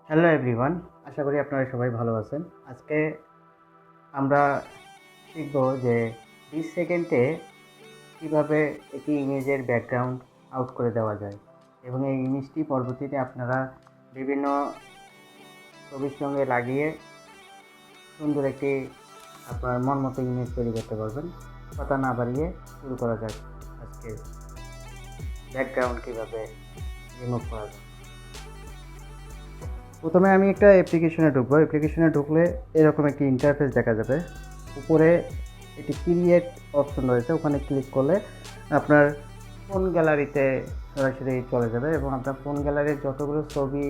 Hello everyone, আশা করি আপনারা সবাই ভালো আছেন। আজকে আমরা শিখব যে 20 সেকেন্ডে কীভাবে একটি ইমেজের ব্যাকগ্রাউন্ড আউট করে দেওয়া যায় এবং এই ইমেজটি পরবর্তীতে আপনারা বিভিন্ন ছবির সঙ্গে লাগিয়ে সুন্দর একটি আপনার মন মতো ইমেজ তৈরি করতে পারবেন। কথা না বাড়িয়ে শুরু করা যাক। আজকে ব্যাকগ্রাউন্ড কীভাবে রিমুভ করা যায়। প্রথমে আমি একটা অ্যাপ্লিকেশনে ঢুকবো। অ্যাপ্লিকেশনে ঢুকলে এরকম একটি ইন্টারফেস দেখা যাবে। উপরে একটি ক্রিয়েট অপশন রয়েছে, ওখানে ক্লিক করলে আপনার ফোন গ্যালারিতে সরাসরি চলে যাবে এবং আপনার ফোন গ্যালারির যতগুলো ছবি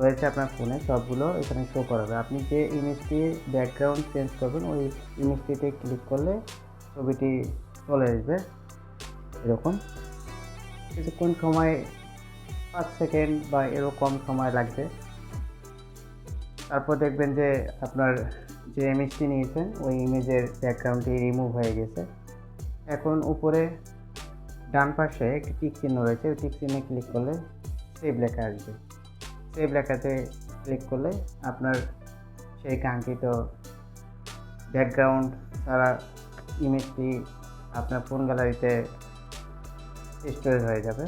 রয়েছে আপনার ফোনে সবগুলো এখানে শো করাবে। আপনি যে ইমেজটি ব্যাকগ্রাউন্ড চেঞ্জ করবেন ওই ইমেজটিতে ক্লিক করলে ছবিটি চলে আসবে এরকম। কিছুক্ষণ সময় 5 সেকেন্ড বা এরও কম সময় লাগবে। তারপর দেখবেন যে আপনার যে ইমেজটি নিয়েছেন ওই ইমেজের ব্যাকগ্রাউন্ডটি রিমুভ হয়ে গেছে। এখন উপরে ডান পাশে একটি টিক চিহ্ন রয়েছে, ওই টিক চিহ্নে ক্লিক করলে সেভ লেখা আসবে। সেভ লেখাতে ক্লিক করলে আপনার সেই কাঙ্ক্ষিত ব্যাকগ্রাউন্ড ছাড়া ইমেজটি আপনার ফোন গ্যালারিতে স্টোরেজ হয়ে যাবে।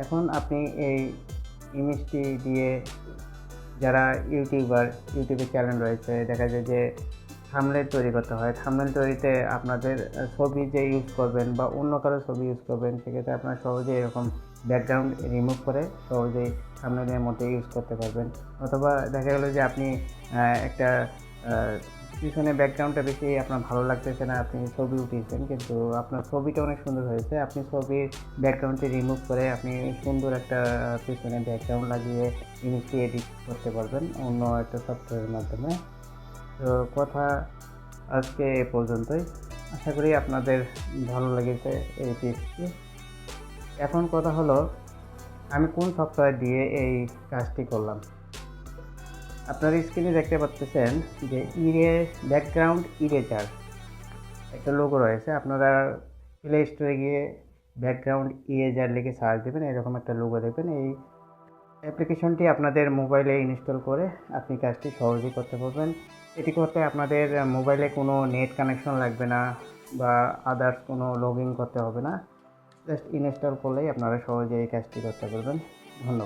এখন আপনি এই ইমেজটি দিয়ে যারা ইউটিউবে চ্যানেল রয়েছে, দেখা যায় যে থাম্বনেল তৈরি করতে হয়। থাম্বনেল তৈরিতে আপনাদের ছবি যে ইউজ করবেন বা অন্য কারো ছবি ইউজ করবেন, সেক্ষেত্রে আপনারা সহজেই এরকম ব্যাকগ্রাউন্ড রিমুভ করে সহজেই থাম্বনেলের মধ্যে ইউজ করতে পারবেন। অথবা দেখা গেল যে আপনি একটা পিছনে ব্যাকগ্রাউন্ডটা বেশি আপনার ভালো লাগতেছে না, আপনি ছবি উঠিয়েছেন কিন্তু আপনার ছবিটা অনেক সুন্দর হয়েছে, আপনি ছবির ব্যাকগ্রাউন্ডটি রিমুভ করে আপনি সুন্দর একটা পিছনে ব্যাকগ্রাউন্ড লাগিয়ে ইমেজটি এডিট করতে পারবেন অন্য একটা সফটওয়্যারের মাধ্যমে। তো কথা আজকে এ পর্যন্তই। আশা করি আপনাদের ভালো লেগেছে এই টিপসটি। এখন কথা হলো আমি কোন সফটওয়্যার দিয়ে এই কাজটি করলাম। আপনার স্ক্রিনে দেখতে পাচ্ছেন যে ব্যাকগ্রাউন্ড ইরেজার একটা লোগো রয়েছে। আপনারা প্লে স্টোরে গিয়ে ব্যাকগ্রাউন্ড ইরেজার লিখে সার্চ দেবেন, এরকম একটা লোগো দেখবেন। এই অ্যাপ্লিকেশনটি আপনাদের মোবাইলে ইনস্টল করে আপনি কাজটি সহজেই করতে পারবেন। এটি করতে আপনাদের মোবাইলে কোনো নেট কানেকশন লাগবে না বা আদার্স কোনো লগ ইন করতে হবে না। জাস্ট ইনস্টল করলেই আপনারা সহজেই এই কাজটি করতে পারবেন। ধন্যবাদ।